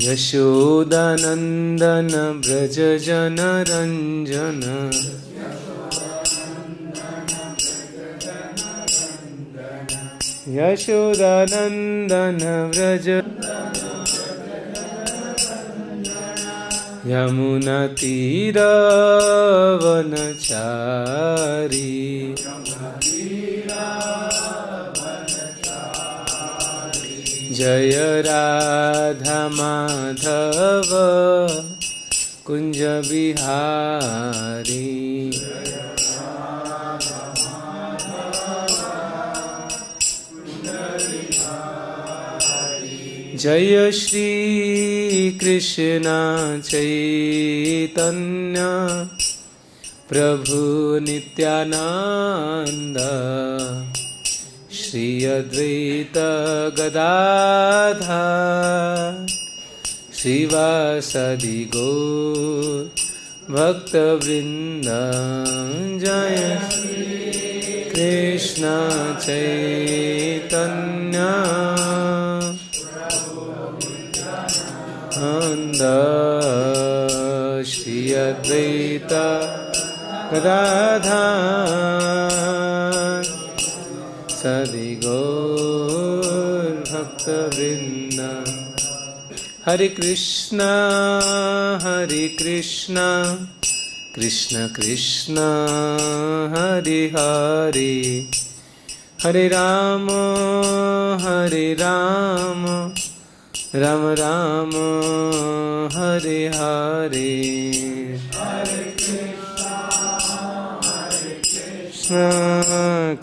यशोदानन्दन व्रज जनरञ्जन यशोदानन्दन व्रज यमुनातीरवनचारी जय राधा माधव कुंज बिहारी जय श्री कृष्ण चैतन्य प्रभु नित्यानंद श्री अद्वैत गदाधर श्रीवासदि गौर भक्तवृंद जय कृष्ण चैतन्य नंद श्री अद्वैत गदाधर सदि गौर भक्तवृंद। हरे कृष्ण कृष्ण कृष्ण हरे हरे हरे राम राम राम हरे हरे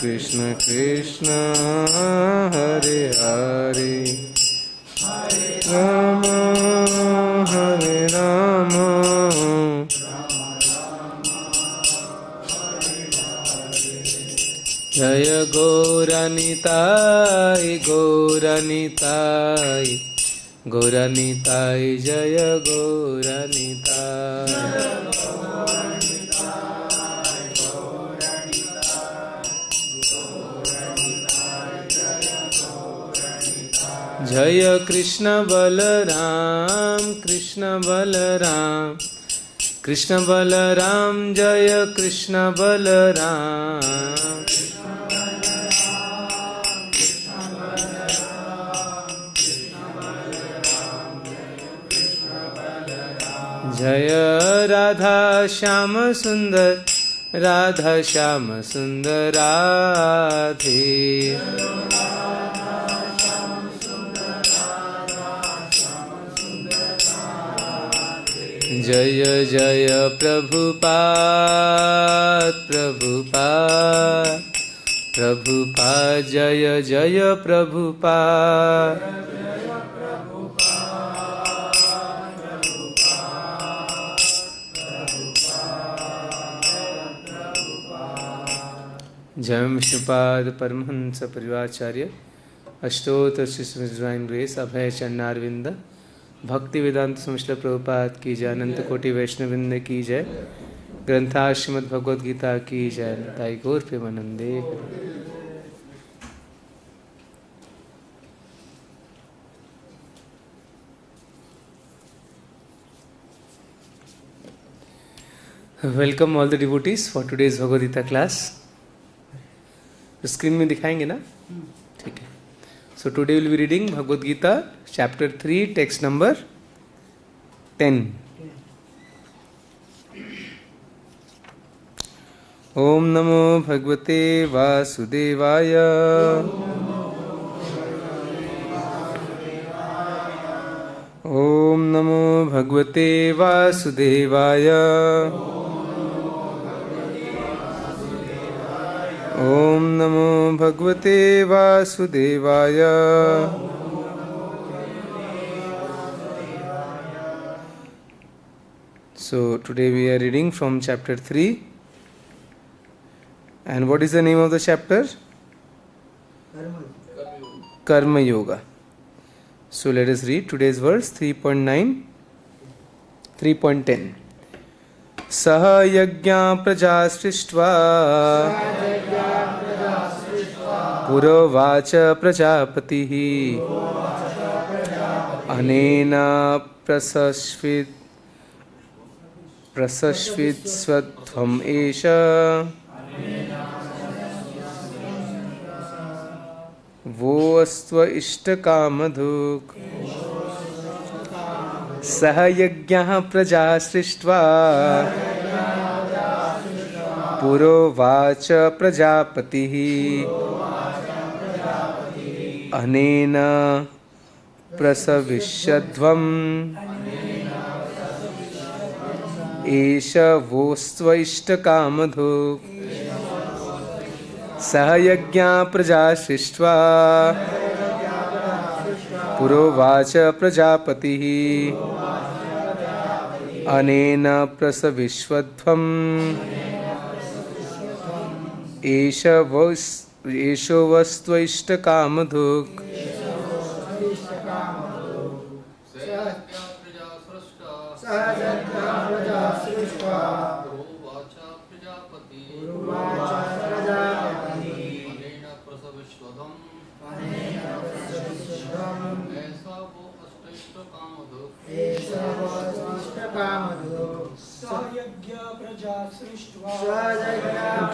कृष्ण कृष्ण हरे हरे राम हरे राम जय गौरनिताय गौरनिताय गौरनिताय जय गौरनिताय जय कृष्ण बलराम कृष्ण बलराम जय कृष्ण बलराम जय राधा श्याम सुंदर राधे जय जय प्रभुपाद जय जय प्रभुपाद जय विष्णुपाद परमहंस परिवाचार्य अष्टोत्तर डिवाइन ग्रेस अभय चन्नारविंद भक्ति वेदांत श्रील प्रभुपाद की जय अनंत कोटि वैष्णववृंद की जय ग्रंथा श्रीमद् भगवद गीता की जय ताई गौर प्रेमानंदे। Welcome all the devotees for today's Bhagavad Gita class. Screen में दिखाएंगे ना? ठीक है। So today will be reading Bhagavad Gita chapter 3 text number 10। ओम नमो भगवते वासुदेवाय ओम नमो भगवते वासुदेवाय ओम नमो भगवते वासुदेवाय So today we are reading from chapter 3, and what is the name of the chapter? Karma Yoga. So let us read today's verse 3.10. Saha-yajñāḥ prajā-sṛṣṭvā purovāca prajāpatiḥ anena prasaviṣyadhvam eṣaḥ वो iṣṭa-kāma-dhuk सहयज्ञः प्रजा सृष्ट्वा पुरोवाच प्रजापतिः anena prasaviṣyadhvam eṣaḥ iṣṭa-kāma-dhuk सहयज्ञः प्रजा सृष्ट्वा पुरोवाच प्रजापतिः anena prasaviṣyadhvam eṣaḥ iṣṭa-kāma-dhuk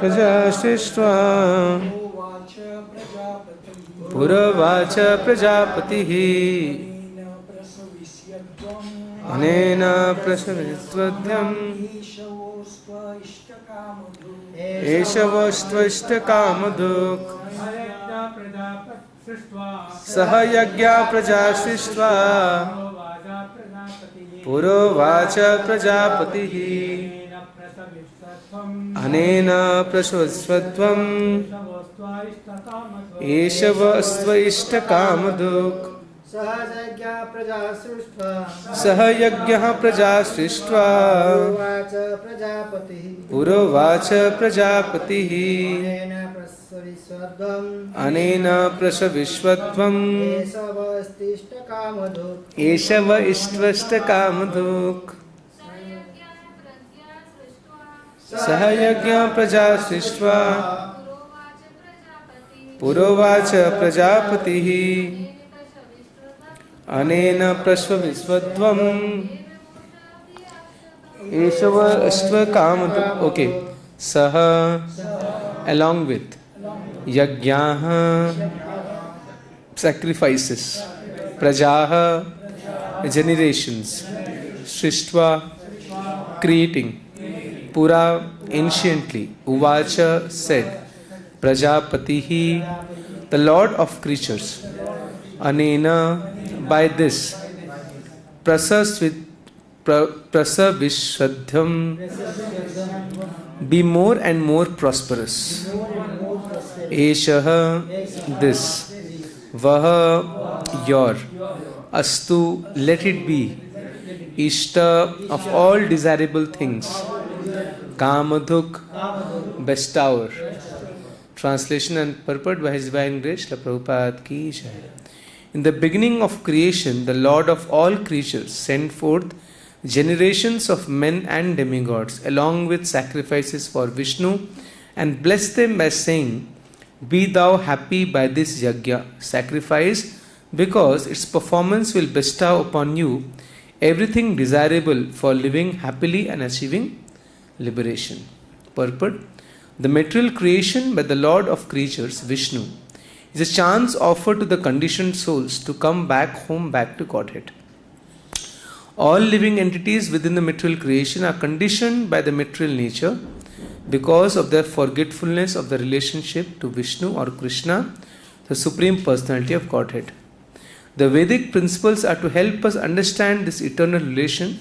प्रजा पुrovāca prajāpatiḥ anena prasaviṣyadhvam eṣaḥ iṣṭa-kāma-dhuk saha-yajñā prajā sṛṣṭvā purovāca prajāpatiḥ anena prasaviṣyadhvam eṣaḥ iṣṭa-kāma-dhuk सहयज्ञः प्रजा सृष्ट्वा पुरोवाच प्रजापतिः anena prasaviṣyadhvam eṣaḥ iṣṭa-kāma-dhuk सहयज्ञः प्रजा सृष्ट्वा पुरोवाच प्रजापतिः anena prasaviṣyadhvam eṣaḥ iṣṭa-kāma-dhuk. Okay, saha along with yajñāḥ sacrifices, prajāḥ generations, sṛṣṭvā creating, purā anciently, uvāca said, prajāpatiḥ the lord of creatures, anena by this, prasaviṣyadhvam be more and more prosperous, eṣaḥ this, vah your, astu let it be, iṣṭa of all desirable things, kāma-dhuk bestower. Translation and purport by His Divine Grace Srila Prabhupada ki jai. In the beginning of creation, the Lord of all creatures sent forth generations of men and demigods along with sacrifices for Viṣṇu and blessed them by saying, be thou happy by this yajña sacrifice, because its performance will bestow upon you everything desirable for living happily and achieving liberation. Purport: the material creation by the Lord of creatures, Viṣṇu, is a chance offered to the conditioned souls to come back home, back to Godhead. All living entities within the material creation are conditioned by the material nature because of their forgetfulness of the relationship to Viṣṇu or Krishna, the Supreme Personality of Godhead. The Vedic principles are to help us understand this eternal relation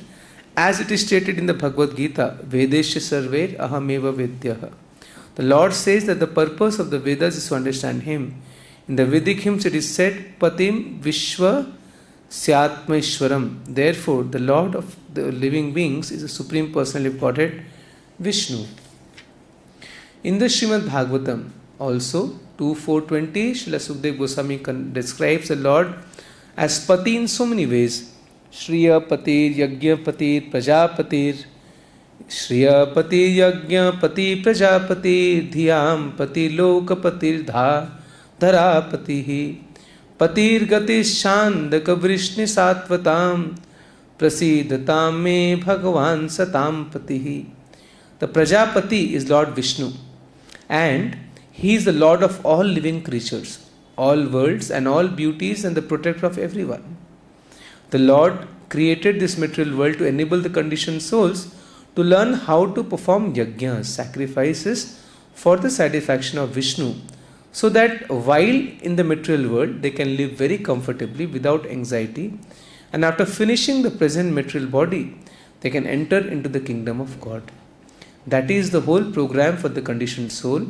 as it is stated in the Bhagavad Gita, Vedesya sarver ahameva vedyah. The Lord says that the purpose of the Vedas is to understand Him. In the Vedic hymns it is said, Patim Vishva-syatma-ishwaram. Therefore, the Lord of the living beings is the Supreme Personality of Godhead, Viṣṇu. In the Srimad Bhagavatam, also, 2.4.20, Srila Sukadeva Goswami describes the Lord as Pati in so many ways. Shriya Patir, Yajña Patir, Prajāpatir, Shriya Patir, Yajña Patir, Prajāpatir, Dhyam Patir, Loka Patir, Dharapatihi, Patirgatishandaka vrishni satvatam prasidatam me bhagavan satam patihi. The Prajāpati is Lord Viṣṇu, and he is the Lord of all living creatures, all worlds and all beauties, and the protector of everyone. The Lord created this material world to enable the conditioned souls to learn how to perform yajñas, sacrifices, for the satisfaction of Viṣṇu, so that while in the material world they can live very comfortably without anxiety, and after finishing the present material body they can enter into the kingdom of God. That is the whole program for the conditioned soul.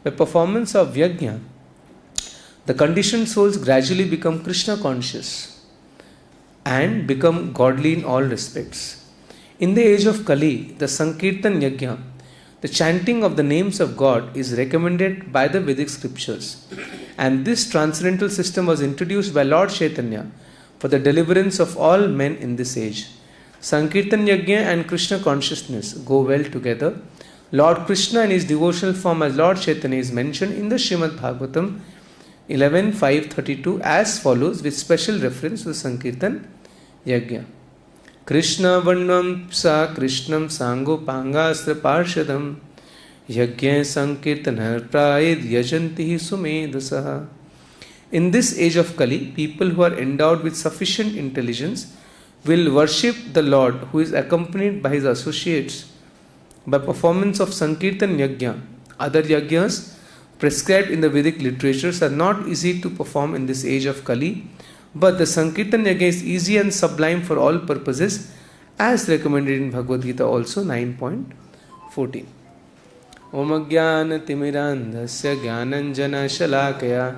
By performance of yajña, the conditioned souls gradually become Krishna conscious and become godly in all respects. In the age of Kali, the Sankirtan Yajña, the chanting of the names of God, is recommended by the Vedic scriptures. And this transcendental system was introduced by Lord Chaitanya for the deliverance of all men in this age. Sankirtan Yajña and Krishna consciousness go well together. Lord Krishna in his devotional form as Lord Chaitanya is mentioned in the Srimad Bhagavatam 11.5.32 as follows, with special reference to the Sankirtan Yajña. Krishna Varnam Sa Krishnam Sango Pangastra Parshadam Yajña Sankirtanar Praid Yajanti Sumedasaha. In this age of Kali, people who are endowed with sufficient intelligence will worship the Lord, who is accompanied by his associates, by performance of Sankirtan Yajña. Other yajñas prescribed in the Vedic literatures are not easy to perform in this age of Kali, but the Sankirtan Yajña is easy and sublime for all purposes, as recommended in Bhagavad Gita also 9.14. Om Ajnana Timirandhasya Jnananjana Shalakaya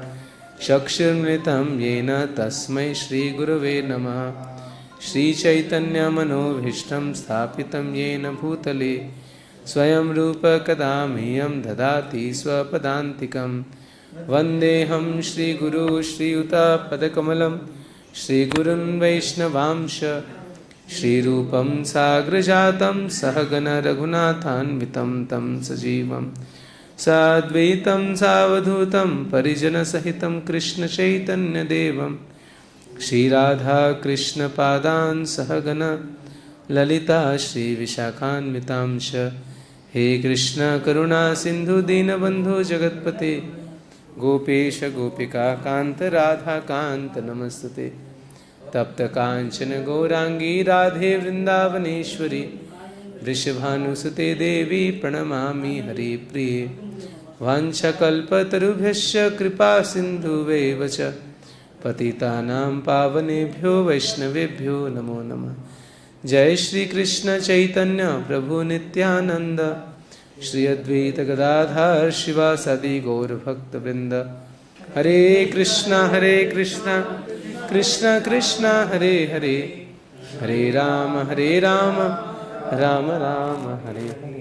Chakshurmritam Yena Tasmai Shri Gurave Namaha Shri Chaitanya Manobhishtam Sthapitam Yena Bhutale Swayam Rupa Kadamiyam Dadati Swapadantikam Vandeham Shri Guru Shri Yuta Padakamalam Shri Gurun Vaishnavamsha Shri Rupam Sagrajatam Sahagana Raghunathanvitam Tam Sajivam Sadvaitam Savadhutam Parijana Sahitam Krishna Chaitanya Devam Shri Radha Krishna Padan Sahagana Lalita Shri Viṣakhānvitamsha. He Krishna Karuna Sindhu Dinabandhu Jagatpate Gopesha Gopika Kanta Radha Kanta Namastate Tapta Kanchana Gaurangi Radhe Vrindavaneshwari Vrishabhanusute Devi Pranamami Hari Priye Vanchakalpatarubhyasya Kripa Sindhu Vevacha Patitanam Pavanebhyo Vaishnavebhyo Namo Namah. Jai Shri Krishna Chaitanya Prabhu Nityananda Shri Advaita Gadadhar Shivasadi Gaur Bhakta Vrinda. Hare Krishna Krishna Krishna Hare Hare Hare Rama Rama Rama Hare Hare.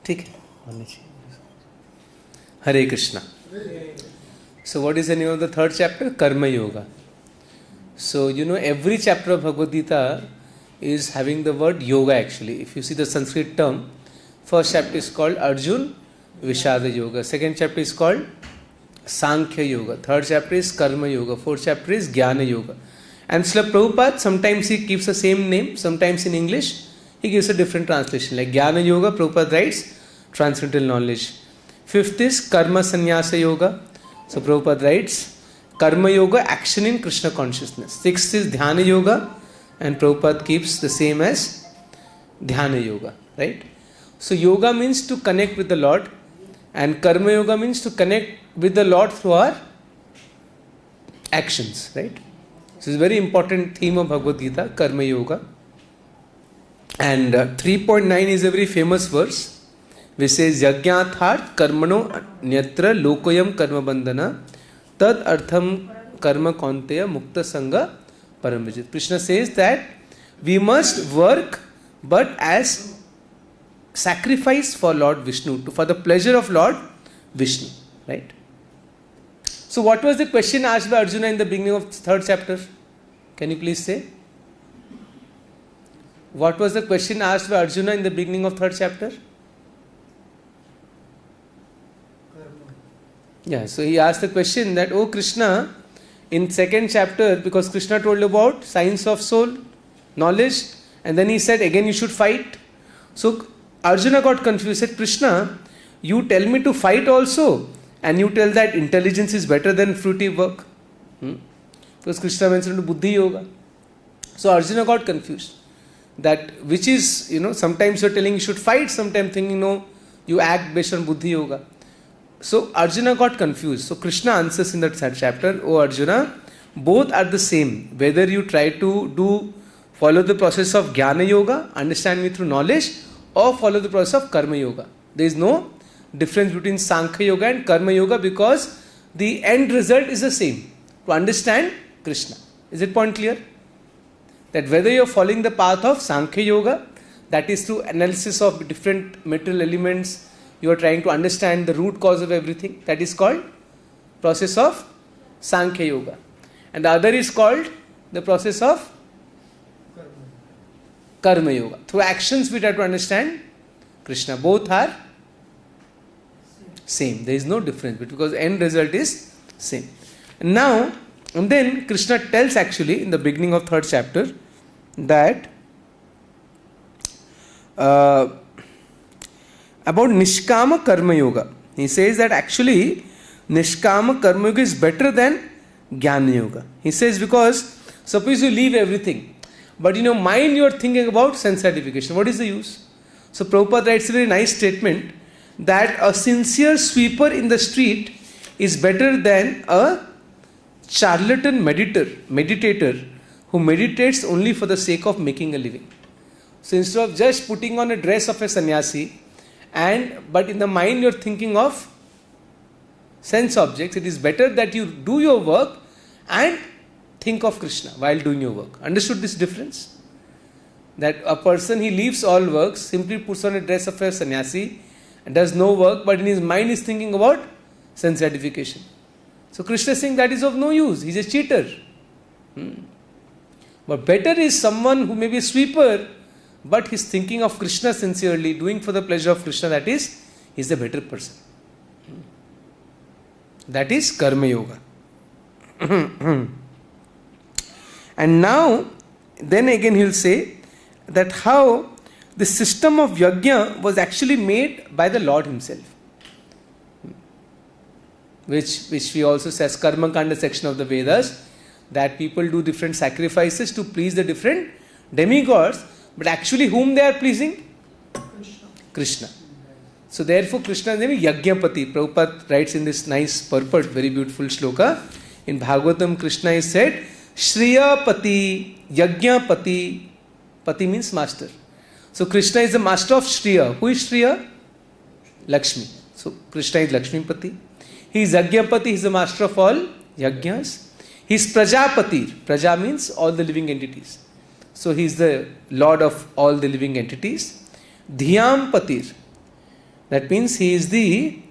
ठीक है, होनी चाहिए. Hare Krishna. So what is the name of the third chapter? Karma Yoga. So you know every chapter of Bhagavad Gita is having the word yoga actually. If you see the Sanskrit term, first chapter is called Arjun Vishada Yoga. Second chapter is called Sankhya Yoga. Third chapter is Karma Yoga. Fourth chapter is Jnana Yoga. And Srila Prabhupada, sometimes he keeps the same name, sometimes in English he gives a different translation. Like Jnana Yoga, Prabhupada writes transcendental knowledge. Fifth is Karma Sannyasa Yoga. So Prabhupada writes Karma Yoga, action in Krishna consciousness. Sixth is Dhyana Yoga, and Prabhupada keeps the same as Dhyana Yoga, right? So yoga means to connect with the Lord, and Karma Yoga means to connect with the Lord through our actions, right? This is a very important theme of Bhagavad Gita, Karma Yoga. And 3.9 is a very famous verse which says Yajñāthat karmano nyatra lokoyam karma bandhana tad artham karma kaunteya mukta sangha paramvijit. Krishna says that we must work but as sacrifice for Lord Viṣṇu, for the pleasure of Lord Viṣṇu, right? So what was the question asked by Arjuna in the beginning of third chapter? Can you please say? What was the question asked by Arjuna in the beginning of third chapter? Yeah, so he asked the question that, oh Krishna, in second chapter, because Krishna told about science of soul, knowledge, and then he said again you should fight. So Arjuna got confused, said, Krishna, you tell me to fight also, and you tell that intelligence is better than fruity work. Because Krishna mentioned buddhi yoga. So Arjuna got confused. That which is, sometimes you are telling you should fight, sometimes thinking, no, you act based on buddhi yoga. So Arjuna got confused. So Krishna answers in that third chapter, oh Arjuna, both are the same. Whether you try to follow the process of jnana yoga, understand me through knowledge, or follow the process of karma yoga. There is no difference between Sankhya yoga and karma yoga because the end result is the same. To understand Krishna. Is it point clear? That whether you are following the path of Sankhya yoga, that is through analysis of different material elements, you are trying to understand the root cause of everything. That is called process of Sankhya yoga. And the other is called the process of karma yoga. Through actions we try to understand Krishna. Both are same. There is no difference because end result is same. And then Krishna tells actually in the beginning of third chapter that about Nishkama Karma Yoga. He says that actually Nishkama Karma Yoga is better than Jnana Yoga. He says because suppose you leave everything, but in your mind you are thinking about sense gratification. What is the use? So Prabhupada writes a very nice statement that a sincere sweeper in the street is better than a charlatan meditator who meditates only for the sake of making a living. So instead of just putting on a dress of a sannyasi, but in the mind you are thinking of sense objects, it is better that you do your work and think of Krishna while doing your work. Understood this difference? That a person, he leaves all works, simply puts on a dress of a sannyasi and does no work, but in his mind is thinking about sense gratification. So Krishna is saying that is of no use. He is a cheater. But better is someone who may be a sweeper, but he is thinking of Krishna sincerely, doing for the pleasure of Krishna. That is, he is the better person. That is Karma Yoga. And now, then again he will say that how the system of yajña was actually made by the Lord himself. Which we also say as Karma Kanda section of the Vedas, that people do different sacrifices to please the different demigods, but actually whom they are pleasing? Krishna. So therefore Krishna's name is Yajñapati. Prabhupada writes in this nice purport, very beautiful shloka. In Bhagavatam, Krishna is said, Shriyapati, Yajñapati. Pati means master. So Krishna is the master of Shriya. Who is Shriya? Lakshmi. So Krishna is Lakshmipati. He is Yajñapati, he is the master of all yajñas. He is Prajāpatiḥ. Praja means all the living entities. So he is the lord of all the living entities. Dhyampatir. That means he is the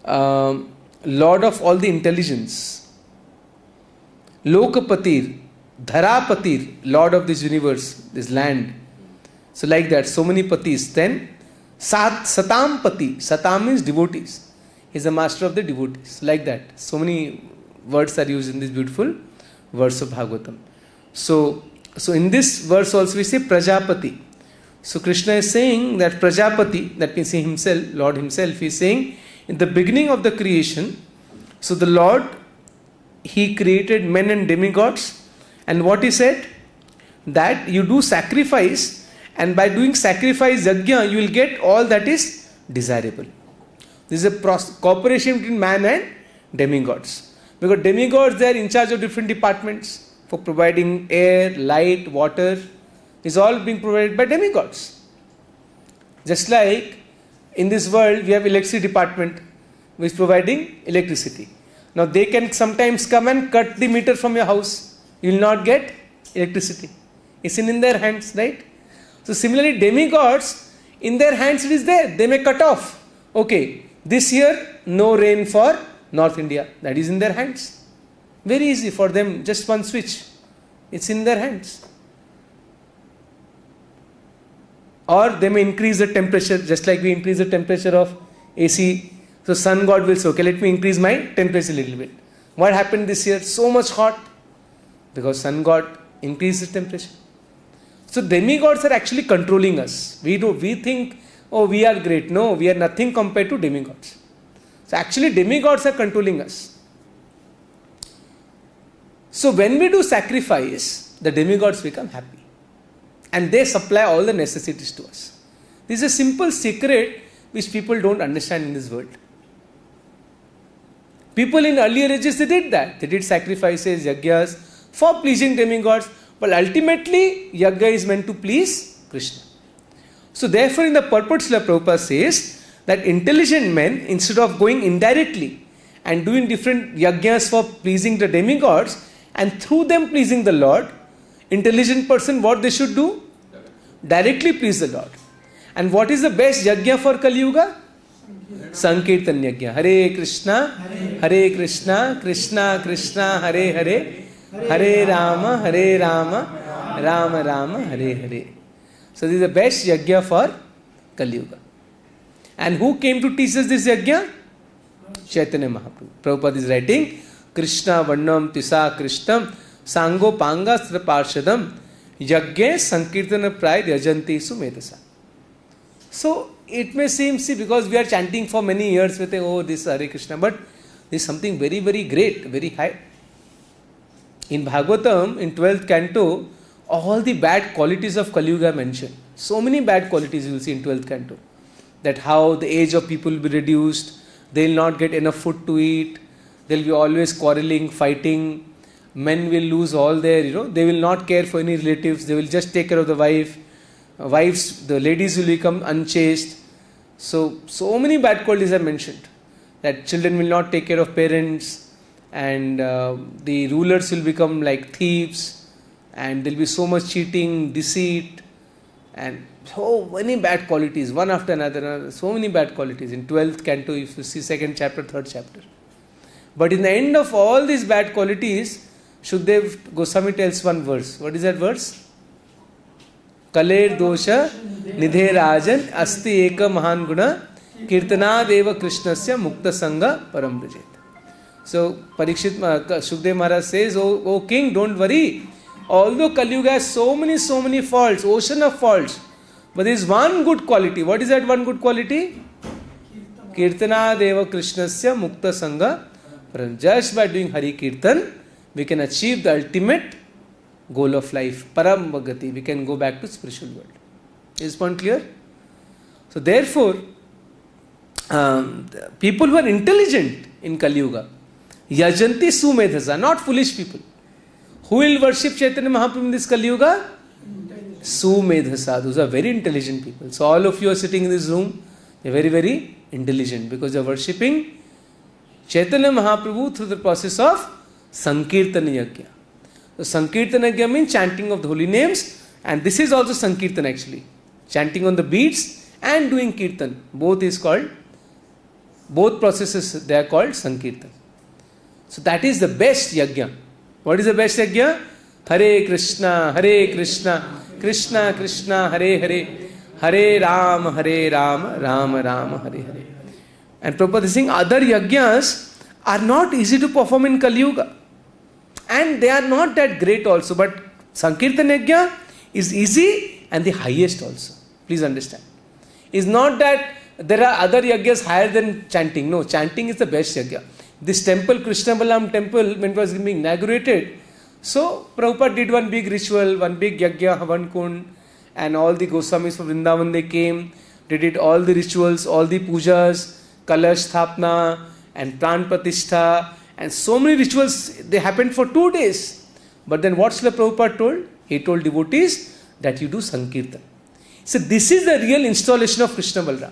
lord of all the intelligence. Lokapatir. Dharapatir. Lord of this universe, this land. So like that, so many patis. Then Satampati. Satam means devotees. He is the master of the devotees. Like that. So many words are used in this beautiful verse of Bhagavatam. So in this verse also we say Prajāpati. So Krishna is saying that Prajāpati, that means he himself, Lord himself, he is saying in the beginning of the creation, so the Lord, he created men and demigods, and what he said? That you do sacrifice, and by doing sacrifice yajña, you will get all that is desirable. This is a cooperation between man and demigods. Because demigods, they are in charge of different departments for providing air, light, water. Is all being provided by demigods. Just like in this world, we have electricity department which is providing electricity. Now they can sometimes come and cut the meter from your house. You will not get electricity. It's in their hands, right? So similarly, demigods, in their hands it is there. They may cut off. Okay, this year no rain for North India. That is in their hands. Very easy for them, just one switch. It's in their hands. Or they may increase the temperature, just like we increase the temperature of AC. So sun god will say, okay, let me increase my temperature a little bit. What happened this year? So much hot. Because sun god increased the temperature. So demigods are actually controlling us. We think, oh, we are great. No, we are nothing compared to demigods. So actually demigods are controlling us. So when we do sacrifice, the demigods become happy. And they supply all the necessities to us. This is a simple secret which people don't understand in this world. People in earlier ages, they did that. They did sacrifices, yajñas for pleasing demigods. But ultimately, yajña is meant to please Krishna. So therefore, in the purport, Srila Prabhupada says that intelligent men, instead of going indirectly and doing different yajñas for pleasing the demigods, and through them pleasing the Lord, intelligent person, what they should do? Directly please the Lord. And what is the best yajña for Kali Yuga? Sankirtan yajña. Hare Krishna, Krishna Krishna, Hare Hare, Hare Rama, Rama Rama, Hare Hare. So this is the best yajña for Kali Yuga. And who came to teach us this yajña? Chaitanya Mahaprabhu. Prabhupada is writing, Krishna Varnam Tisa Krishtam Sango Pangastra Parshadam Yajñe Sankirtana Pride Yajanti Sumedasa. So it may seem, because we are chanting for many years, we think, oh, this Hare Krishna, but this is something very, very great, very high. In Bhagavatam, in 12th canto, all the bad qualities of Kali Yuga are mentioned. So many bad qualities you will see in 12th canto. That how the age of people will be reduced, they will not get enough food to eat, they will be always quarreling, fighting, men will lose all their, they will not care for any relatives, they will just take care of the wife. Wives, the ladies will become unchaste. So many bad qualities are mentioned. That children will not take care of parents, and the rulers will become like thieves, and there will be so much cheating, deceit, and so many bad qualities, one after another, so many bad qualities. In 12th canto, if you see 2nd chapter, 3rd chapter. But in the end of all these bad qualities, Shukdev Goswami tells one verse. What is that verse? Kaler dosha nidhe rajan asti eka mahan guna kirtana deva krishnasya mukta sangha param brijet. So Parikshit Shukdev Maharaj says, oh king, don't worry. Although Kali Yuga has so many faults, ocean of faults, but there is one good quality. What is that one good quality? Kirtana deva krishnasya mukta sangha param. Just by doing Hari Kirtan, we can achieve the ultimate goal of life, param bhagati. We can go back to spiritual world. Is this point clear? So therefore, people who are intelligent in Kali Yuga, yajanti sumedhasa, not foolish people. Who will worship Chaitanya Mahaprabhu in this Kali Yuga? Sumedhasa. Those are very intelligent people. So all of you are sitting in this room, they are very, very intelligent because they are worshipping Chaitanya Mahaprabhu through the process of Sankirtana Yajña. So Sankirtana Yajña means chanting of the holy names, and this is also Sankirtan actually. Chanting on the beats and doing Kirtan. Both processes, they are called Sankirtan. So that is the best Yajña. What is the best Yajña? Hare Krishna, Krishna Krishna, Hare Hare, Hare Rama, Rama Rama, Hare Hare. And Prabhupada is saying other Yajñas are not easy to perform in Kali Yuga. And they are not that great also. But Sankirtan Yajña is easy and the highest also. Please understand. It's not that there are other Yajñas higher than chanting. No, chanting is the best Yajña. This temple, Krishna Balam temple, when it was being inaugurated, so Prabhupada did one big ritual, one big Yajña, Havan Kund, and all the Goswamis from Vrindavan, they came. They did all the rituals, all the pujas, Kalash Sthapna, and Pran Pratishtha, and so many rituals, they happened for 2 days. But then what Srila Prabhupada told? He told devotees that you do Sankirtan. So this is the real installation of Krishna Balram.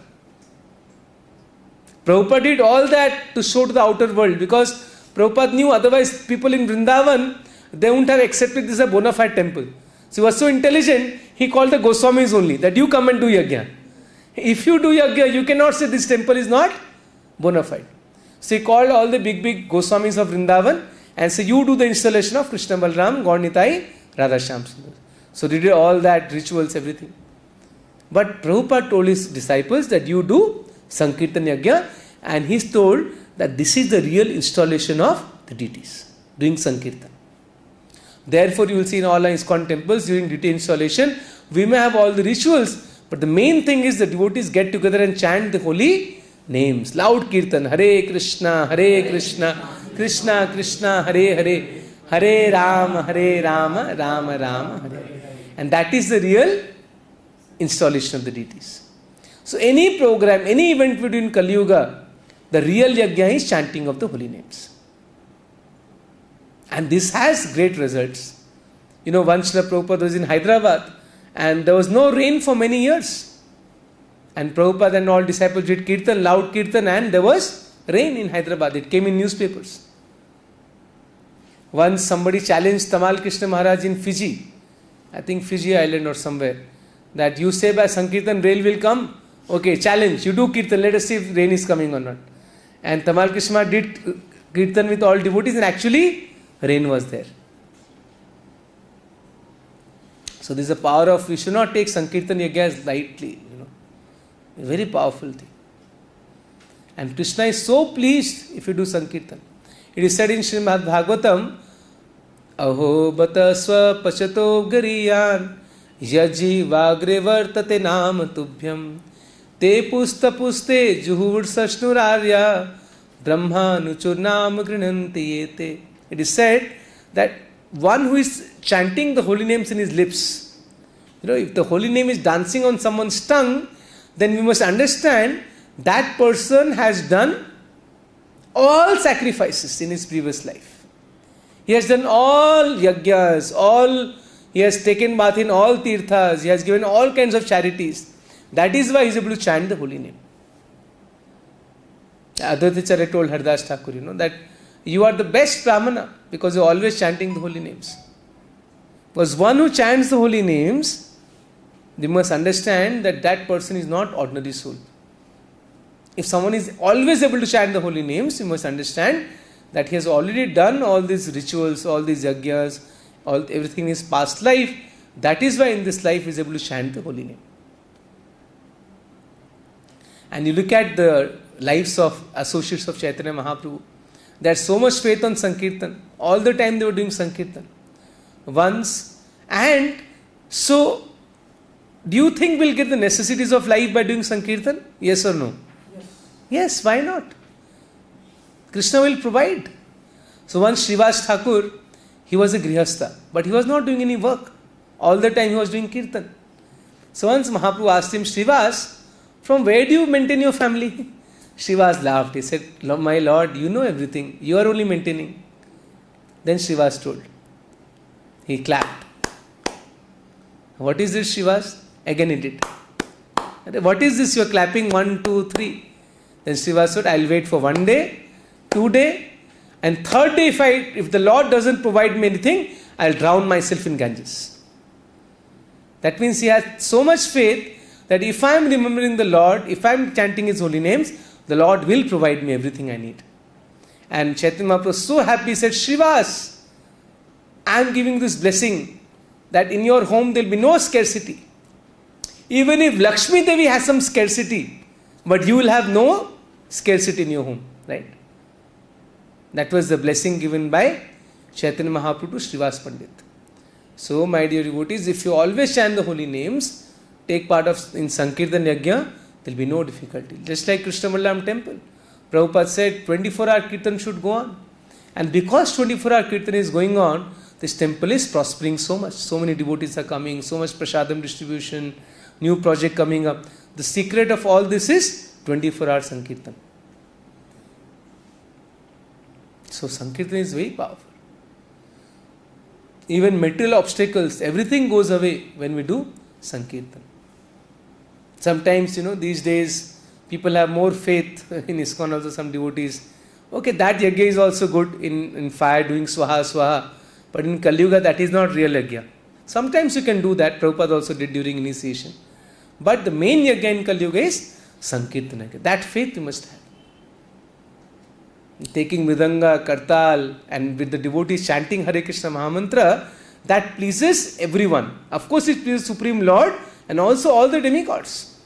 Prabhupada did all that to show to the outer world, because Prabhupada knew otherwise people in Vrindavan, they wouldn't have accepted this as a bona fide temple. So he was so intelligent, he called the Goswamis only, that you come and do Yajña. If you do Yajña, you cannot say this temple is not bona fide. So he called all the big Goswamis of Vrindavan and said, you do the installation of Krishna Balram, Gaur Nitai, Radha Shyam Sundar. So they did all that, rituals, everything. But Prabhupada told his disciples that you do Sankirtan Yajña, and he's told that this is the real installation of the deities, doing Sankirtan. Therefore, you will see in all our ISKCON temples during deity installation, we may have all the rituals, but the main thing is the devotees get together and chant the holy names. Loud Kirtan, Hare Krishna, Krishna Krishna, Hare Hare, Hare Rama, Rama Rama, Hare. And that is the real installation of the deities. So any program, any event we do in Kali Yuga, the real yajña is chanting of the holy names. And this has great results. Once Srila Prabhupada was in Hyderabad and there was no rain for many years. And Prabhupada and all disciples did kirtan, loud kirtan, and there was rain in Hyderabad. It came in newspapers. Once somebody challenged Tamal Krishna Maharaj in Fiji, I think Fiji island or somewhere, that you say by Sankirtan rain will come. Okay, challenge, you do kirtan, let us see if rain is coming or not. And Tamal Krishna did kirtan with all devotees and actually rain was there. So this is the power of, we should not take Sankirtan Yajña lightly. A very powerful thing. And Krishna is so pleased if you do Sankirtan. It is said in Srimad Bhagavatam, Aho bata swa pachato gariyan yaji vagre vartate nam tubhyam te pusta puste juhur sashnurarya brahma nuchur nam grinanti yete. It is said that one who is chanting the holy names in his lips, if the holy name is dancing on someone's tongue, then we must understand that person has done all sacrifices in his previous life. He has done all yajñas, he has taken bath in all tirthas, he has given all kinds of charities. That is why he is able to chant the holy name. Advaitacharya told Haridas Thakur, that you are the best Brahmana because you are always chanting the holy names. Because one who chants the holy names, they must understand that that person is not ordinary soul. If someone is always able to chant the holy names, you must understand that he has already done all these rituals, all these yajñas, everything in his past life. That is why in this life he is able to chant the holy name. And you look at the lives of associates of Chaitanya Mahaprabhu, there is so much faith on Sankirtan. All the time they were doing Sankirtan. And so, do you think we'll get the necessities of life by doing Sankirtan? Yes or no? Yes, why not? Krishna will provide. So once Srivas Thakur, he was a grihastha, but he was not doing any work. All the time he was doing kirtan. So once Mahaprabhu asked him, Srivas, from where do you maintain your family? Srivas laughed. He said, my Lord, you know everything. You are only maintaining. Then Srivas told. He clapped. What is this, Srivas? Again he did. What is this? You are clapping 1, 2, 3. Then Srivas said, I will wait for 1 day, 2 days, and 3rd day if the Lord doesn't provide me anything, I will drown myself in Ganges. That means he has so much faith that if I am remembering the Lord, if I am chanting His holy names, the Lord will provide me everything I need. And Chaitanya Mahaprabhu was so happy, he said, Srivas, I am giving this blessing that in your home there will be no scarcity. Even if Lakshmi Devi has some scarcity, but you will have no scarcity in your home, right? That was the blessing given by Chaitanya Mahaprabhu to Srivas Pandit. So, my dear devotees, if you always chant the holy names, take part in Sankirtan Yajña, there will be no difficulty. Just like Krishna Balram temple. Prabhupada said 24-hour Kirtan should go on. And because 24-hour Kirtan is going on, this temple is prospering so much. So many devotees are coming, so much prasadam distribution, new project coming up. The secret of all this is 24-hour Sankirtan. So Sankirtan is very powerful. Even material obstacles, everything goes away when we do Sankirtan. Sometimes, these days, people have more faith in ISKCON, also some devotees. Okay, that yajña is also good in fire, doing saha-yajñāḥ. But in Kali Yuga, that is not real yajña. Sometimes you can do that. Prabhupada also did during initiation. But the main yajña in Kali Yuga is Sankirtan yajña. That faith you must have. taking mridanga, kartal, and with the devotees chanting Hare Krishna Mahamantra, that pleases everyone. Of course, it pleases Supreme Lord and also all the demigods.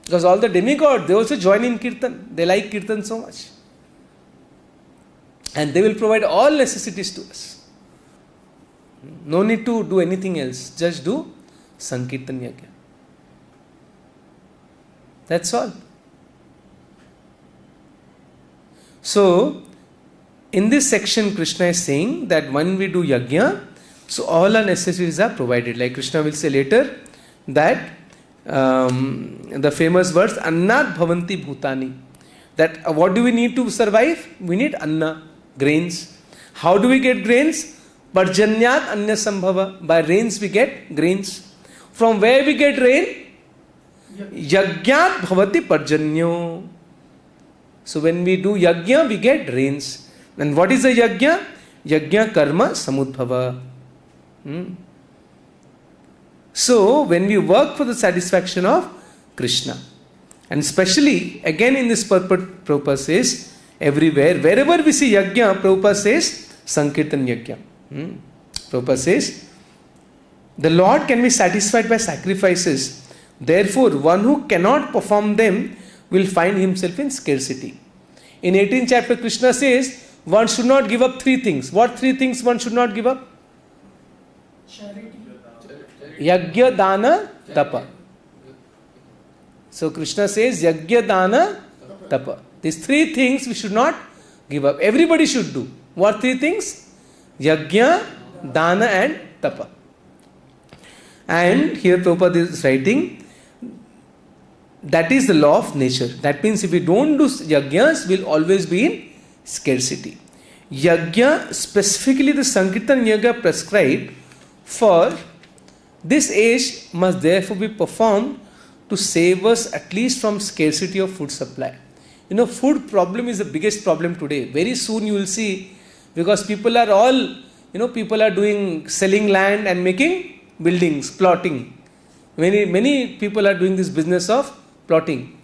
Because all the demigods, they also join in Kirtan. They like Kirtan so much. And they will provide all necessities to us. No need to do anything else. Just do Sankirtan Yajna. That's all. So, in this section, Krishna is saying that when we do yajna, so all our necessities are provided. Like Krishna will say later that the famous words, annat bhavanti bhutani. That what do we need to survive? We need anna, grains. How do we get grains? Parjanyat anya sambhava. By rains we get grains. From where we get rain? Yajñat bhavati parjanyo. So when we do yajna, we get rains. And what is a yajna? Yajna karma samudbhava. So when we work for the satisfaction of Krishna, and especially again in this purport, Prabhupada says everywhere, wherever we see yajna, Prabhupada says Sankirtan yajna. Prabhupada says the Lord can be satisfied by sacrifices. Therefore, one who cannot perform them will find himself in scarcity. In 18th chapter, Krishna says one should not give up 3 things. What 3 things one should not give up? Charity. Yajna, dana, tapa. So Krishna says yajna, dana, tapa. These 3 things we should not give up. Everybody should do. What 3 things? Yajna, dana and tapa. And here Prabhupada is writing, that is the law of nature. That means if we don't do yajnas, we'll always be in scarcity. Yajna, specifically the Sankirtan Yajna prescribed for this age, must therefore be performed to save us at least from scarcity of food supply. Food problem is the biggest problem today. Very soon you will see, because people are all, people are selling land and making buildings, plotting. Many people are doing this business of plotting,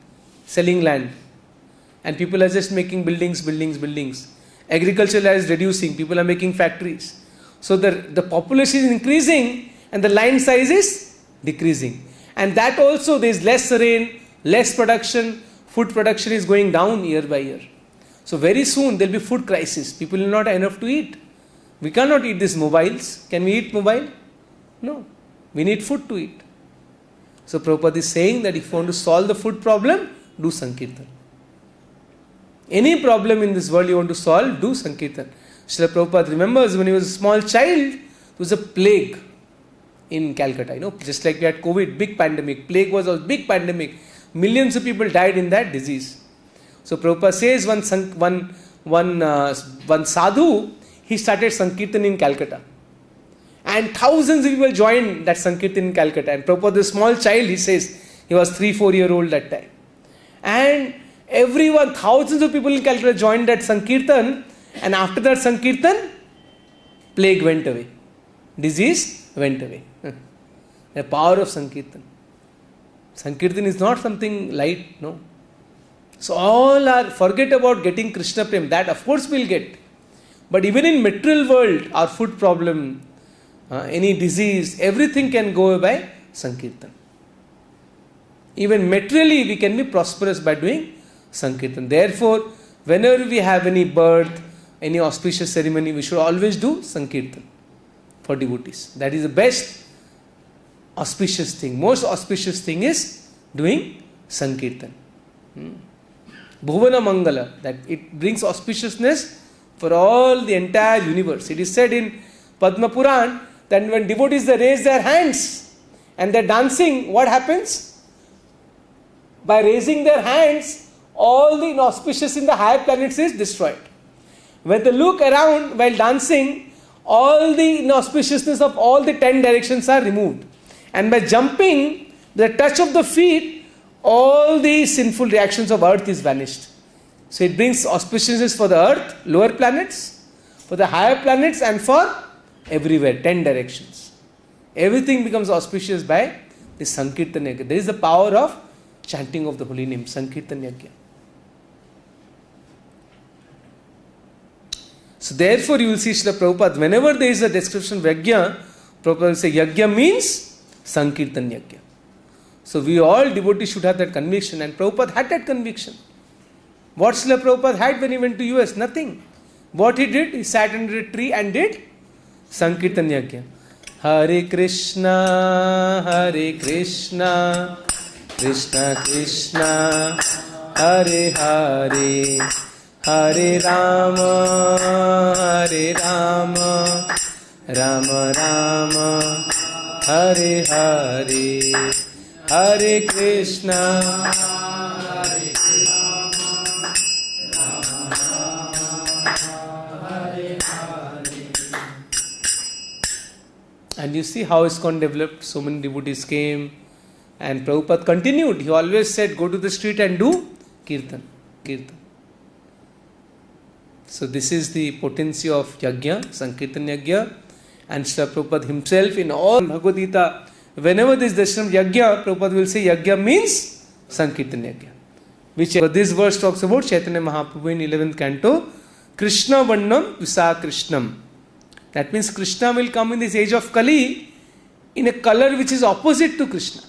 selling land. And people are just making buildings. Agriculture is reducing, people are making factories. So the population is increasing and the land size is decreasing. And that also there is less rain, less production, food production is going down year by year. So very soon there will be food crisis. People will not have enough to eat. We cannot eat these mobiles. Can we eat mobile? No. We need food to eat. So Prabhupada is saying that if you want to solve the food problem, do Sankirtan. Any problem in this world you want to solve, do Sankirtan. Srila Prabhupada remembers when he was a small child, there was a plague in Calcutta. Just like we had COVID, big pandemic. Plague was a big pandemic. Millions of people died in that disease. So Prabhupada says one sadhu, he started Sankirtan in Calcutta. And thousands of people joined that Sankirtan in Calcutta. And Prabhupada, the small child, he says, he was 3-4 year old that time. And thousands of people in Calcutta joined that Sankirtan. And after that Sankirtan, plague went away. Disease went away. The power of Sankirtan. Sankirtan is not something light, no. So forget about getting Krishna Prem. That of course we'll get. But even in material world, our food problem, any disease, everything can go away by Sankirtan. Even materially we can be prosperous by doing Sankirtan. Therefore, whenever we have any birth, any auspicious ceremony, we should always do Sankirtan for devotees. That is the best auspicious thing. Most auspicious thing is doing Sankirtan. Bhuvana Mangala, that it brings auspiciousness for all the entire universe. It is said in Padma Puran that when devotees they raise their hands and they're dancing, what happens? By raising their hands, all the inauspicious in the higher planets is destroyed. When they look around while dancing, all the inauspiciousness of all the 10 directions are removed. And by jumping, the touch of the feet, all the sinful reactions of earth is vanished. So it brings auspiciousness for the earth, lower planets, for the higher planets, and for everywhere, 10 directions. Everything becomes auspicious by the Sankirtan Yajna. There is the power of chanting of the holy name, Sankirtan Yajna. So therefore you will see Srila Prabhupada, whenever there is a description of yajña, Prabhupada will say yajña means sankirtan yajña. So we all devotees should have that conviction, and Prabhupada had that conviction. What Srila Prabhupada had when he went to US? Nothing. What he did? He sat under a tree and did sankirtan yajña. Hare Krishna, Krishna Krishna, Hare Hare, Hare Rama, Rama Rama, Hare Hare, Hare Krishna, Hare And you see how ISKCON developed. So many devotees came, and Prabhupada continued. He always said, go to the street and do kirtan. So this is the potency of yajña, sankirtan yajña. And Srila Prabhupada himself in all Bhagavad Gita, whenever there is darshan of yajña, Prabhupada will say yajña means sankirtan yajña. Which this verse talks about Chaitanya Mahaprabhu in 11th canto, Krishna Vannam Visa Krishnam. That means Krishna will come in this age of Kali in a color which is opposite to Krishna.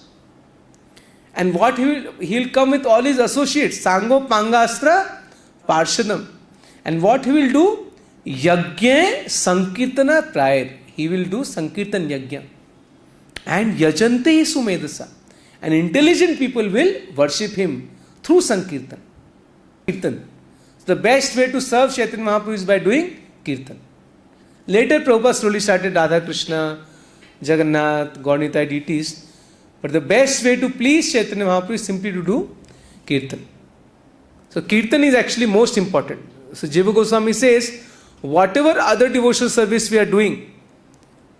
And what he will come with all his associates, Sango Pangastra Parshadam. And what he will do? Yajña Sankirtana Prayar. He will do Sankirtan Yajña. And Yajante Sumedasa. And intelligent people will worship him through Sankirtan. Kirtan. So the best way to serve Chaitanya Mahaprabhu is by doing Kirtan. Later Prabhupada slowly started Radha Krishna, Jagannath, Gauranitai deities. But the best way to please Chaitanya Mahaprabhu is simply to do Kirtan. So Kirtan is actually most important. So Jiva Goswami says, whatever other devotional service we are doing,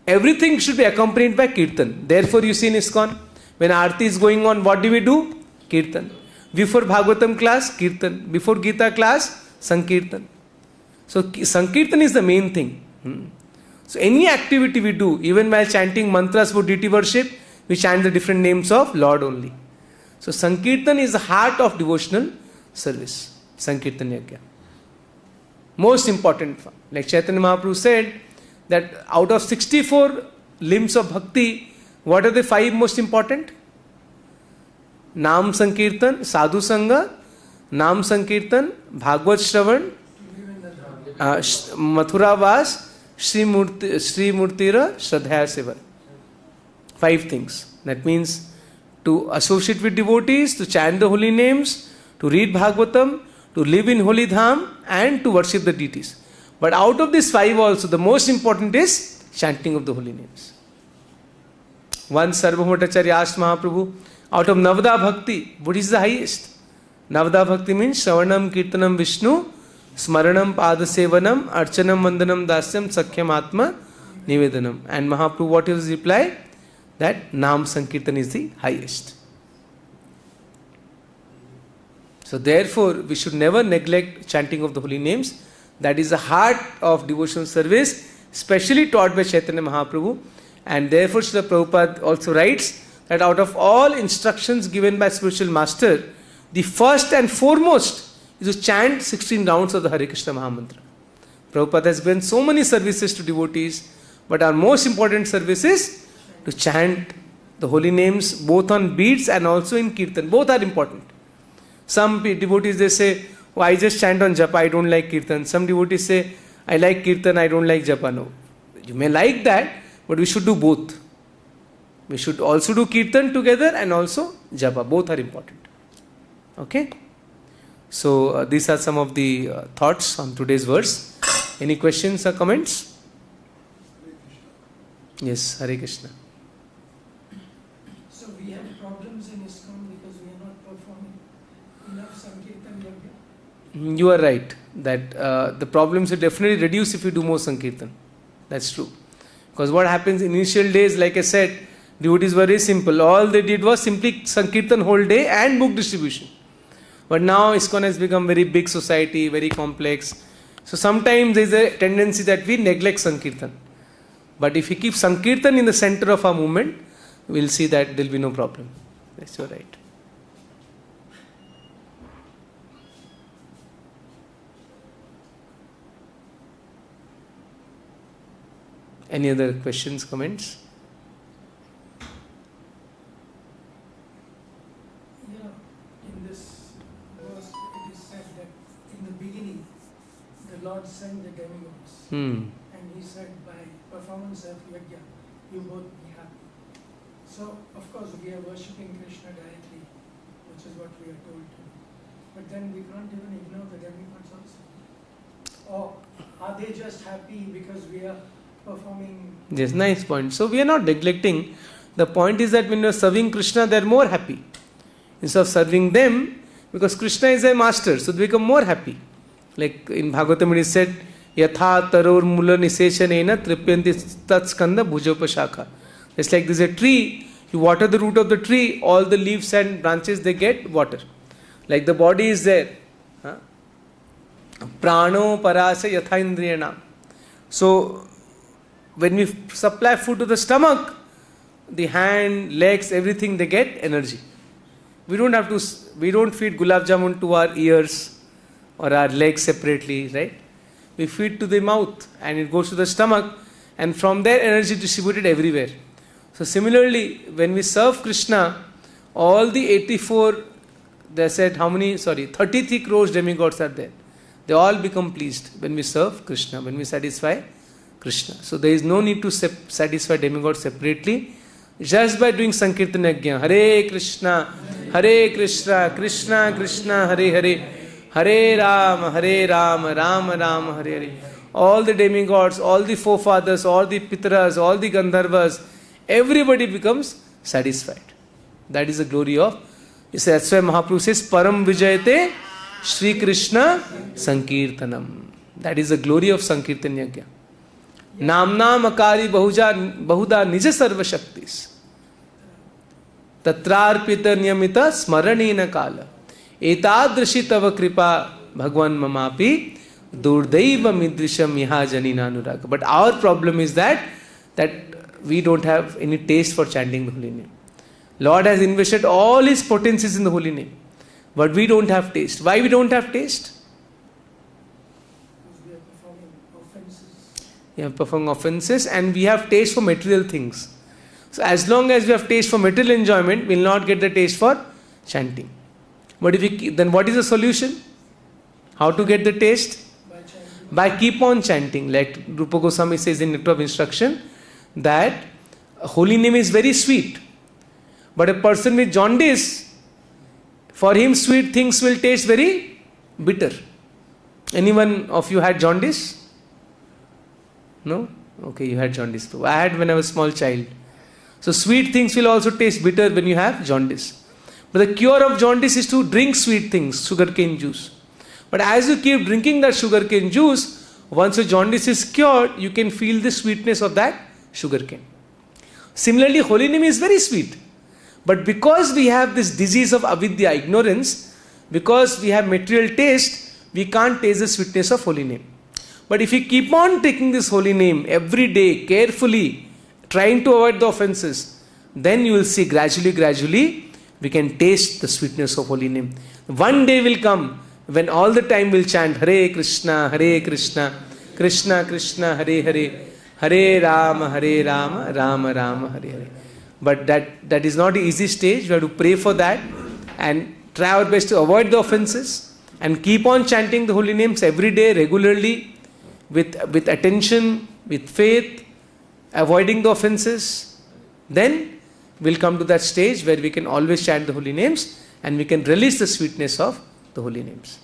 everything should be accompanied by Kirtan. Therefore you see in ISKCON, when Aarti is going on, what do? Kirtan. Before Bhagavatam class, Kirtan. Before Gita class, Sankirtan. So Sankirtan is the main thing. So any activity we do, even while chanting mantras for deity worship, we chant the different names of Lord only. So Sankirtan is the heart of devotional service. Sankirtan Yajña. Most important. Like Chaitanya Mahaprabhu said, that out of 64 limbs of bhakti, what are the 5 most important? Nam Sankirtan, Sadhu Sangha, Nam Sankirtan, Bhagavad Shravan, Mathura Vas, Sri Murtira, Shraddhaya Seva. 5 things. That means to associate with devotees, to chant the holy names, to read Bhagavatam, to live in holy dham, and to worship the deities. But out of these 5 also, the most important is chanting of the holy names. Once Sarvabhaumacharya asked Mahaprabhu, out of Navada Bhakti, what is the highest? Navada Bhakti means Shravanam, Kirtanam, Viṣṇu, Smaranam, Padasevanam, Archanam, Vandanam, Dasyam, Sakhyam, Atma, Nivedanam. And Mahaprabhu, what is his reply? That Nam Sankirtan is the highest. So therefore, we should never neglect chanting of the holy names. That is the heart of devotional service, especially taught by Chaitanya Mahaprabhu. And therefore, Srila Prabhupada also writes that out of all instructions given by spiritual master, the first and foremost is to chant 16 rounds of the Hare Krishna Mahamantra. Prabhupada has given so many services to devotees, but our most important service is to chant the holy names both on beats and also in kirtan. Both are important. Some devotees, they say, oh, I just chant on japa, I don't like kirtan. Some devotees say, I like kirtan, I don't like japa. No. You may like that, but we should do both. We should also do kirtan together and also japa. Both are important. Okay? So these are some of the thoughts on today's verse. Any questions or comments? Yes, Hare Krishna. So we have problems in ISKCON because we are not performing enough Sankirtan Yajña. You are right that the problems will definitely reduce if you do more Sankirtan. That's true. Because what happens in initial days, like I said, devotees were very simple. All they did was simply Sankirtan whole day and book distribution. But now ISKCON has become very big society, very complex. So sometimes there is a tendency that we neglect Sankirtan. But if we keep Sankirtan in the center of our movement, we will see that there will be no problem. Yes, you are right. Any other questions, comments? In this verse it is said that in the beginning the Lord sent the demigods. And he said by performance of yajña, you both be happy. So of course we are worshipping Krishna directly, which is what we are told to. But then we can't even ignore the demigods also. Or are they just happy because we are performing? Yes, nice point. So we are not neglecting. The point is that when you are serving Krishna, they are more happy. Instead of serving them, because Krishna is a master, so they become more happy. Like in Bhagavatam it is said, Yatha taror mula niseshanena tripyanti tat skanda bhujopashakha. It's like there's a tree, you water the root of the tree, all the leaves and branches they get water. Like the body is there. Prano parasa yatha indriyanam. So when we supply food to the stomach, the hand, legs, everything they get energy. We don't feed gulab jamun to our ears or our legs separately, right? We feed to the mouth and it goes to the stomach, and from there energy distributed everywhere. So similarly, when we serve Krishna, all the 84, they said 33 crores demigods are there. They all become pleased when we serve Krishna, when we satisfy Krishna. So there is no need to satisfy demigods separately. Just by doing Sankirtan Yajña, Hare Krishna, Krishna Krishna, Hare Hare, Hare Rama, Rama Rama, Hare Hare. All the demigods, all the forefathers, all the Pitaras, all the Gandharvas, everybody becomes satisfied. That is the glory of. That's why Mahaprabhu says, Param Vijayate Shri Krishna Sankirtanam. That is the glory of Sankirtan Yajña. Namna makari bahuda nija sarva shaktis. Tatrarpita niyamita smaranena kala. Etadrashi tava kripa bhagwan mamapi durdaiva midrisham iha janina anuraga. But our problem is that we don't have any taste for chanting the holy name. Lord has invested all his potencies in the holy name. But we don't have taste. Why we don't have taste? Because we are performing offenses. We are performing offenses and we have taste for material things. So as long as we have taste for material enjoyment, we will not get the taste for chanting. But then what is the solution? How to get the taste? By keep on chanting. Like Rupa Goswami says in Nectar of Instruction, that holy name is very sweet. But a person with jaundice, for him sweet things will taste very bitter. Anyone of you had jaundice? No? Okay, you had jaundice too. I had when I was a small child. So sweet things will also taste bitter when you have jaundice. But the cure of jaundice is to drink sweet things, sugarcane juice. But as you keep drinking that sugarcane juice, once your jaundice is cured, you can feel the sweetness of that sugarcane. Similarly, holy name is very sweet. But because we have this disease of avidya, ignorance, because we have material taste, we can't taste the sweetness of holy name. But if we keep on taking this holy name every day, carefully, trying to avoid the offenses, then you will see gradually, we can taste the sweetness of holy name. One day will come when all the time we'll chant Hare Krishna, Krishna Krishna, Hare Hare, Hare Rama, Rama Rama, Hare Hare. But that is not an easy stage. We have to pray for that and try our best to avoid the offenses and keep on chanting the holy names every day, regularly, with attention, with faith, avoiding the offenses. Then we'll come to that stage where we can always chant the holy names and we can release the sweetness of the holy names.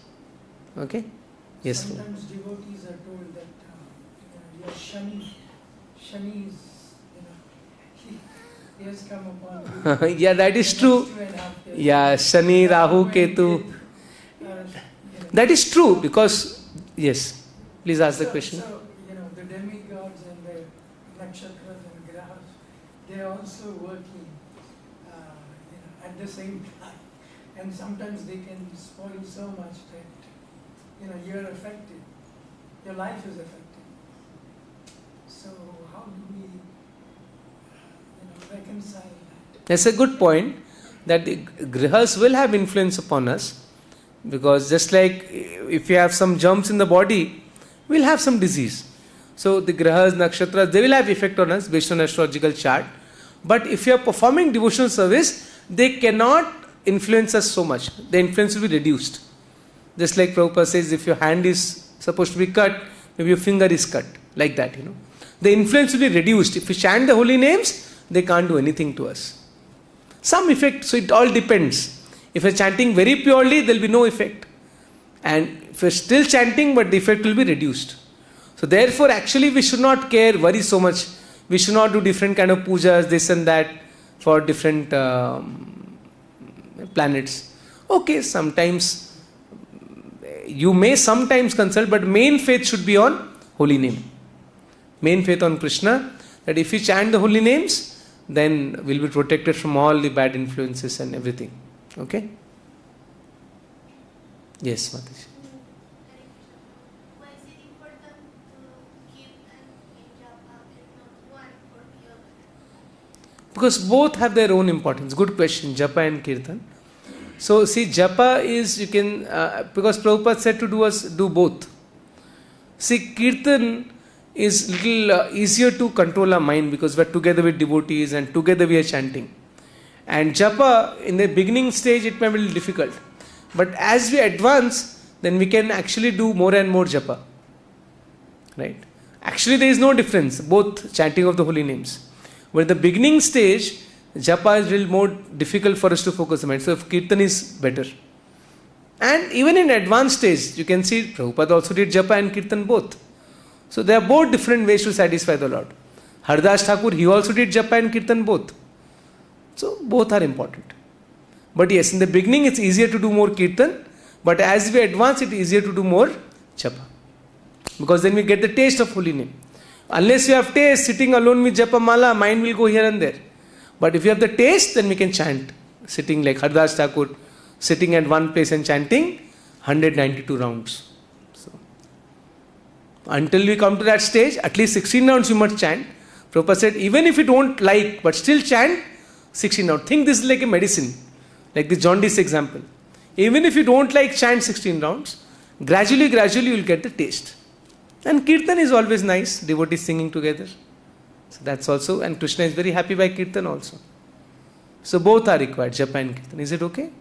Okay? Yes. Sometimes devotees are told that your Shani is, he has come upon you. Yeah, that is true. Yeah, Shani, Rahu, Ketu. That is true because, yes, please ask the question. So, the demigods and the nakshatras and grahas, they are also working at the same time. And sometimes they can spoil so much that, you're affected. Your life is affected. So how do we reconcile that? That's a good point, that the grihas will have influence upon us, because just like if you have some germs in the body, we'll have some disease. So the grahas, nakshatras, they will have effect on us based on astrological chart. But if you are performing devotional service, they cannot influence us so much. The influence will be reduced. Just like Prabhupada says, if your hand is supposed to be cut, maybe your finger is cut. Like that, The influence will be reduced. If we chant the holy names, they can't do anything to us. Some effect, so it all depends. If you're chanting very purely, there will be no effect. And if you're still chanting, but the effect will be reduced. So therefore, actually, we should not worry so much. We should not do different kind of pujas, this and that, for different planets. Okay, sometimes, you may sometimes consult, but main faith should be on holy name. Main faith on Krishna, that if we chant the holy names, then we'll be protected from all the bad influences and everything. Okay? Yes, Mataji. Why is it important to keep and japa and not one or the other? Because both have their own importance. Good question, japa and kirtan. So see, japa is, you can, because Prabhupada said to do both. See, kirtan is little easier to control our mind because we're together with devotees and together we are chanting. And japa, in the beginning stage, it may be a little difficult. But as we advance, then we can actually do more and more japa. Right? Actually, there is no difference, both chanting of the holy names. But in the beginning stage, japa is a little more difficult for us to focus the mind. So kirtan is better. And even in advanced stage, you can see Prabhupada also did japa and kirtan both. So there are both different ways to satisfy the Lord. Haridas Thakur, he also did japa and kirtan both. So both are important. But yes, in the beginning it's easier to do more kirtan, but as we advance it's easier to do more japa. Because then we get the taste of holy name. Unless you have taste, sitting alone with japa mala, mind will go here and there. But if you have the taste, then we can chant. Sitting like Haridas Thakur, sitting at one place and chanting 192 rounds. So, until we come to that stage, at least 16 rounds you must chant. Prabhupada said, even if you don't like, but still chant 16 rounds. Think this is like a medicine. Like the jaundice example. Even if you don't like, chant 16 rounds. Gradually you will get the taste. And kirtan is always nice. Devotees singing together. So that's also, and Krishna is very happy by kirtan also. So both are required, japa and kirtan. Is it okay?